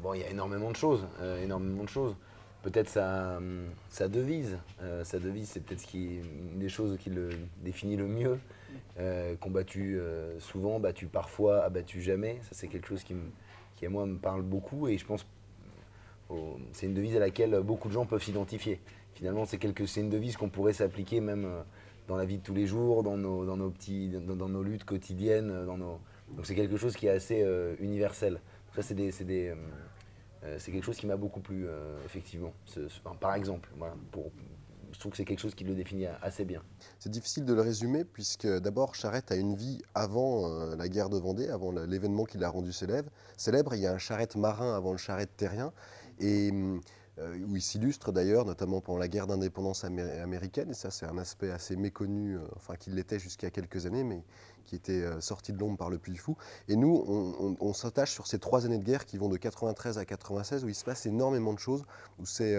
Bon, il y a énormément de choses, énormément de choses. Peut-être sa devise. Sa devise, c'est peut-être une des choses qui le définit le mieux. Combattu souvent, battu parfois, abattu jamais. Ça, c'est quelque chose qui, à moi, me parle beaucoup. Et je pense c'est une devise à laquelle beaucoup de gens peuvent s'identifier. Finalement, c'est une devise qu'on pourrait s'appliquer même dans la vie de tous les jours, dans nos luttes quotidiennes. Donc c'est quelque chose qui est assez universel. Ça, c'est quelque chose qui m'a beaucoup plu, effectivement. Enfin, par exemple, voilà, je trouve que c'est quelque chose qui le définit assez bien. C'est difficile de le résumer puisque d'abord Charette a une vie avant la guerre de Vendée, avant l'événement qui l'a rendu célèbre. Il y a un Charette marin avant le Charette terrien et où il s'illustre d'ailleurs, notamment pendant la guerre d'indépendance américaine. Et ça, c'est un aspect assez méconnu, enfin qui l'était jusqu'à quelques années, mais qui était sorti de l'ombre par le Puy Fou. Et nous, on s'attache sur ces 3 années de guerre qui vont de 93 à 96, où il se passe énormément de choses, où c'est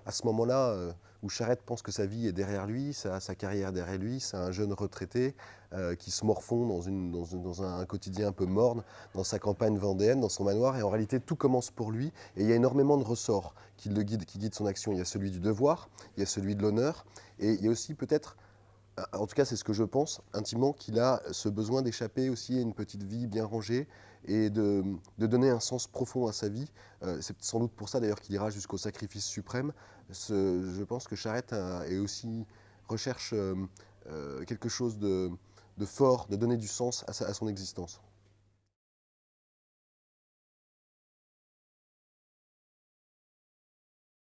à ce moment-là où Charette pense que sa vie est derrière lui, sa carrière derrière lui, c'est un jeune retraité qui se morfond dans un quotidien un peu morne, dans sa campagne vendéenne, dans son manoir, et en réalité tout commence pour lui, et il y a énormément de ressorts qui guident son action. Il y a celui du devoir, il y a celui de l'honneur, et il y a aussi peut-être, en tout cas c'est ce que je pense intimement, qu'il a ce besoin d'échapper aussi à une petite vie bien rangée et de donner un sens profond à sa vie. C'est sans doute pour ça d'ailleurs qu'il ira jusqu'au sacrifice suprême. Je pense que Charette est aussi recherche quelque chose de fort, de donner du sens à son existence.